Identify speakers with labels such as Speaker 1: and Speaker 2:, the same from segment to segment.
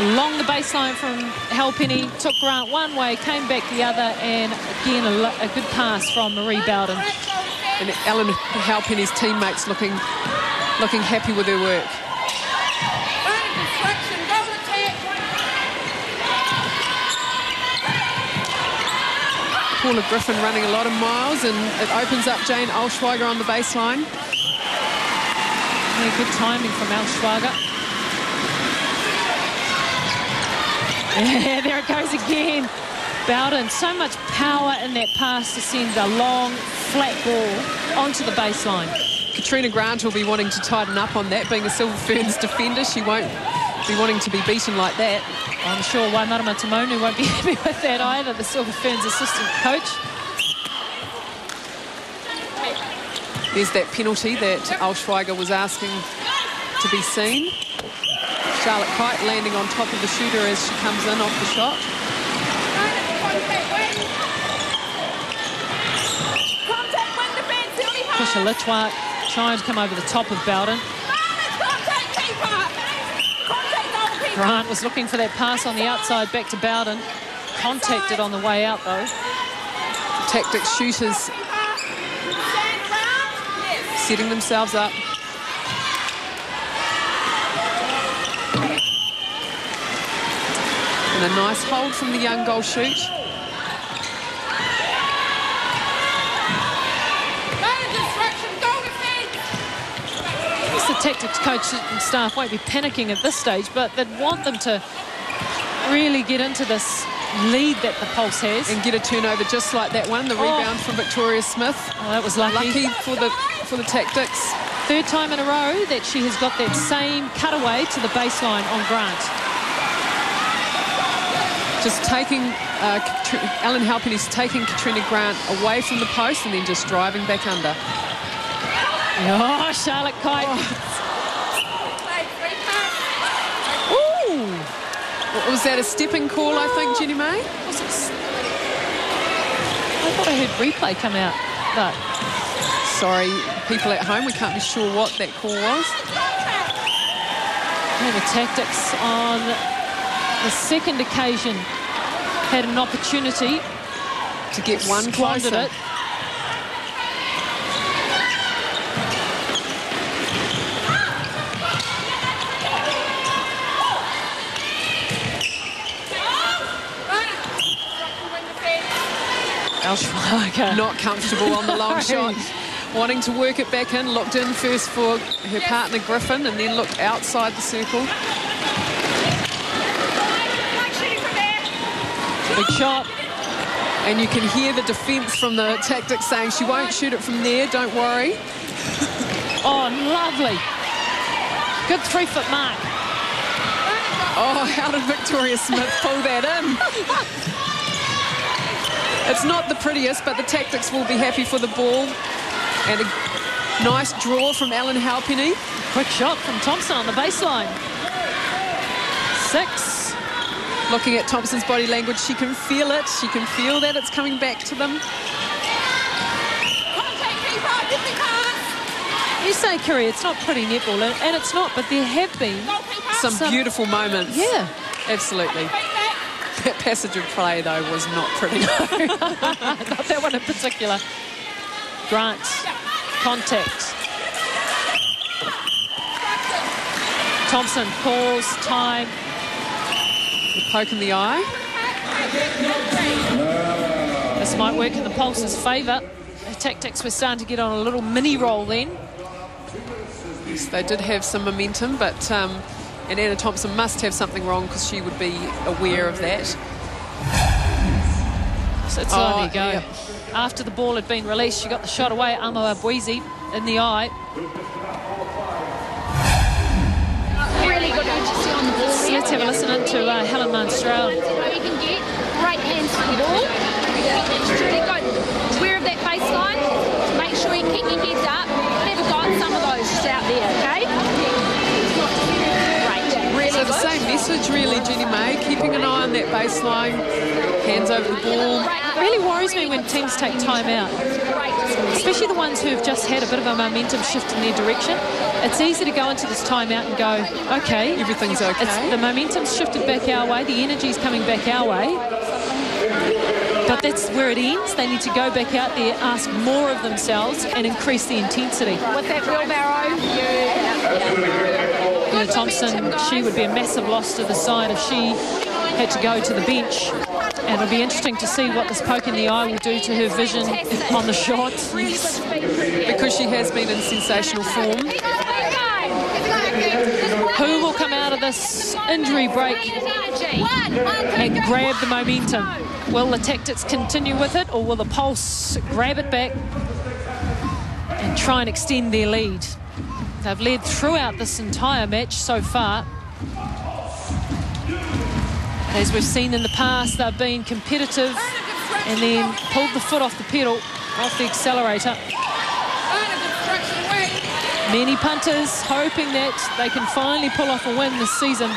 Speaker 1: along the baseline from Halpenny, took Grant one way, came back the other, and again a good pass from Marie Bowden.
Speaker 2: And Ellen Halpenny's teammates looking happy with her work. Paula Griffin running a lot of miles, and it opens up Jane Olschweiger on the baseline.
Speaker 1: Yeah, good timing from Olschweiger. Yeah, there it goes again. Bowden, so much power in that pass to send a long, flat ball onto the baseline.
Speaker 2: Katrina Grant will be wanting to tighten up on that. Being a Silver Ferns defender, she won't be wanting to be beaten like that.
Speaker 1: I'm sure Waimarama Tamonu won't be happy with that either, the Silver Ferns assistant coach.
Speaker 2: There's that penalty that Olschweiger was asking to be seen. Charlotte Kite landing on top of the shooter as she comes in off the shot.
Speaker 1: Pusha Litwak trying to come over the top of Bowden. Grant was looking for that pass on the outside back to Bowden. Contacted on the way out though.
Speaker 2: The Tactix shooters setting themselves up. And a nice hold from the young goal shoot.
Speaker 1: The Tactix coach and staff won't be panicking at this stage, but they'd want them to really get into this lead that the Pulse has. And
Speaker 2: get a turnover just like that one, the rebound from Victoria Smith.
Speaker 1: Oh, that was lucky.
Speaker 2: Lucky for the Tactix.
Speaker 1: Third time in a row that she has got that same cutaway to the baseline on Grant.
Speaker 2: Just taking, Ellen Halpenny's taking Katrina Grant away from the post and then just driving back under.
Speaker 1: Oh, Charlotte Kite.
Speaker 2: Oh. Ooh. Was that a stepping call, I think, Jenny May?
Speaker 1: I thought I heard replay come out, but...
Speaker 2: Sorry, people at home, we can't be sure what that call was.
Speaker 1: And the Tactix on the second occasion had an opportunity
Speaker 2: to get one closer.
Speaker 1: It. Olschweiger.
Speaker 2: Not comfortable on the long shot. Wanting to work it back in. Looked in first for her partner Griffin and then looked outside the circle.
Speaker 1: Big shot.
Speaker 2: And you can hear the defence from the Tactix saying she won't shoot it from there, don't worry.
Speaker 1: Oh, lovely. Good 3-foot mark.
Speaker 2: Oh, how did Victoria Smith pull that in? It's not the prettiest, but the Tactix will be happy for the ball. And a nice draw from Ellen Halpenny.
Speaker 1: Quick shot from Thompson on the baseline. 6.
Speaker 2: Looking at Thompson's body language, she can feel it. She can feel that it's coming back to them.
Speaker 1: You say, Curry, it's not pretty netball, and it's not, but there have been
Speaker 2: some beautiful moments.
Speaker 1: Yeah.
Speaker 2: Absolutely. That passage of play, though, was not pretty.
Speaker 1: Not that one in particular. Grant, contact. Thompson calls time.
Speaker 2: The poke in the eye.
Speaker 1: This might work in the Pulse's favour. The Tactix were starting to get on a little mini roll then.
Speaker 2: Yes, they did have some momentum, but and Anna Thompson must have something wrong because she would be aware of that.
Speaker 1: So it's on you go. Yeah. After the ball had been released, she got the shot away. Amo Abuizi in the eye.
Speaker 3: Really good agency on the ball.
Speaker 1: So let's have a listen into Helen Manstrel.
Speaker 3: You can get great hands for the ball. Really good. Aware of that baseline. Make sure you keep your heads up. Never got some of those just out there, okay? Great. Really
Speaker 2: so
Speaker 3: good.
Speaker 2: the same message, really, Jenny May. Keep keeping an eye on that baseline. Hands over the ball.
Speaker 1: It really worries me when teams take time out, especially the ones who've just had a bit of a momentum shift in their direction. It's easy to go into this timeout and go, okay,
Speaker 2: everything's okay.
Speaker 1: The momentum's shifted back our way, the energy's coming back our way. But that's where it ends. They need to go back out there, ask more of themselves and increase the intensity.
Speaker 3: With that wheelbarrow.
Speaker 1: Thompson, she would be a massive loss to the side if she had to go to the bench. And it'll be interesting to see what this poke in the eye will do to her vision on the shot.
Speaker 2: Yes, because she has been in sensational form.
Speaker 1: Who will come out of this injury break and grab the momentum? Will the Tactix continue with it, or will the Pulse grab it back and try and extend their lead? They've led throughout this entire match so far. As we've seen in the past, they've been competitive and then pulled the foot off the pedal, off the accelerator. Many punters hoping that they can finally pull off a win this season.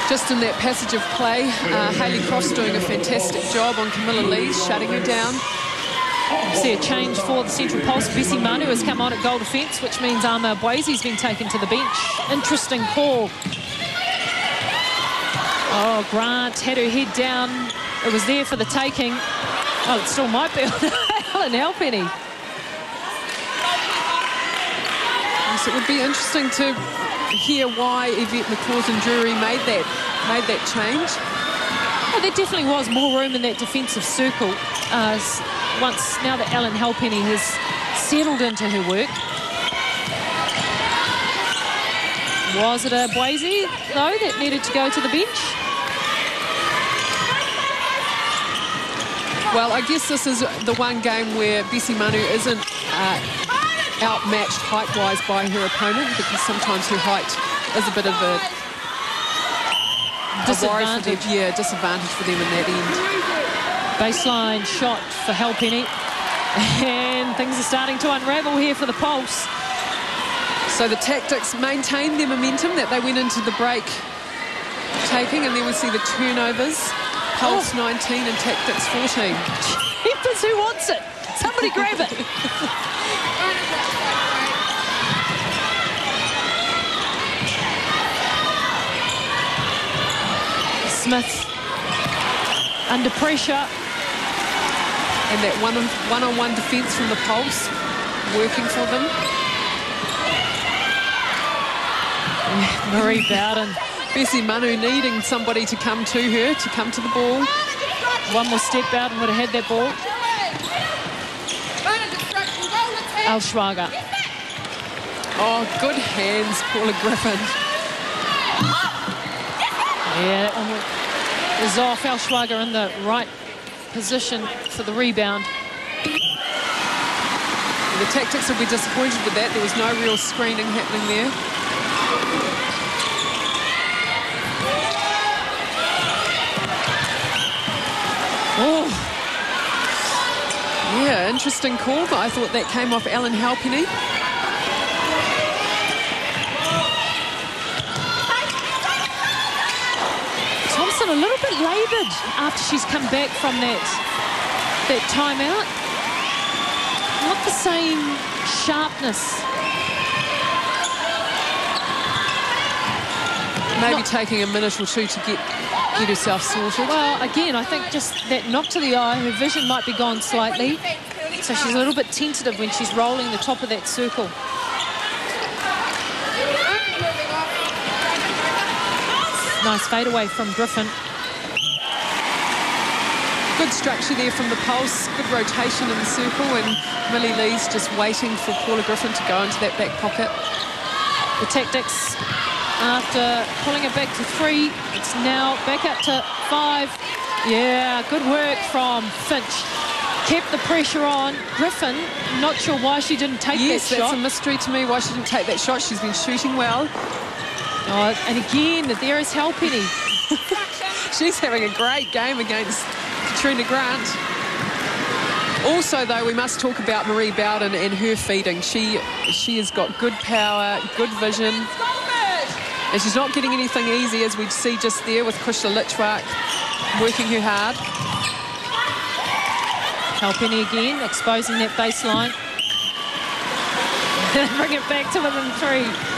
Speaker 2: Just in that passage of play, Hayley Cross doing a fantastic job on Camilla Lees, shutting her down.
Speaker 1: See a change for the Central Pulse. Bessie Manu has come on at goal defence, which means Ama Boise's been taken to the bench. Interesting call. Oh, Grant had her head down. It was there for the taking. Oh, it still might be on Ellen Halpenny.
Speaker 2: Yes, it would be interesting to hear why Yvette McCausland-Drury made that change.
Speaker 1: Oh, there definitely was more room in that defensive circle now that Ellen Halpenny has settled into her work. Was it a Boise, though, that needed to go to the bench?
Speaker 2: Well, I guess this is the one game where Bessie Manu isn't outmatched height-wise by her opponent, because sometimes her height is a bit of a
Speaker 1: disadvantage.
Speaker 2: Disadvantage for them in that end.
Speaker 1: Baseline shot for Halpenny. And things are starting to unravel here for the Pulse.
Speaker 2: So the Tactix maintained their momentum that they went into the break taking, and then we see the turnovers. Pulse 19 and Tactix 14.
Speaker 1: Jeepers, who wants it? Somebody grab it. Smith under pressure.
Speaker 2: And that one-on-one defence from the Pulse working for them.
Speaker 1: Marie Bowden.
Speaker 2: Bessie Manu needing somebody to come to her, to come to the ball.
Speaker 1: One more step, Bowden would have had that ball. Schwager.
Speaker 2: Oh, good hands, Paula Griffin.
Speaker 1: Yeah, that one was off. Schwager in the right position for the rebound.
Speaker 2: The Tactix will be disappointed with that. There was no real screening happening there. Oh, yeah, interesting call, but I thought that came off Ellen Halpenny.
Speaker 1: Thompson a little bit laboured after she's come back from that timeout. Not the same sharpness.
Speaker 2: Maybe taking a minute or two to get herself sorted.
Speaker 1: Well, again, I think just that knock to the eye, her vision might be gone slightly. So she's a little bit tentative when she's rolling the top of that circle. Nice fadeaway from Griffin.
Speaker 2: Good structure there from the Pulse. Good rotation in the circle, and Millie Lee's just waiting for Paula Griffin to go into that back pocket.
Speaker 1: The Tactix, after pulling it back to 3, it's now back up to 5. Yeah, good work from Finch. Kept the pressure on. Griffin, not sure why she didn't take that shot.
Speaker 2: Yes, that's a mystery to me, why she didn't take that shot. She's been shooting well.
Speaker 1: Oh, and again, there is Halpenny.
Speaker 2: She's having a great game against Katrina Grant. Also, though, we must talk about Marie Bowden and her feeding. She has got good power, good vision. And she's not getting anything easy, as we see just there with Krishna Lichwak working her hard.
Speaker 1: Halpenny again, exposing that baseline. Bring it back to within 3.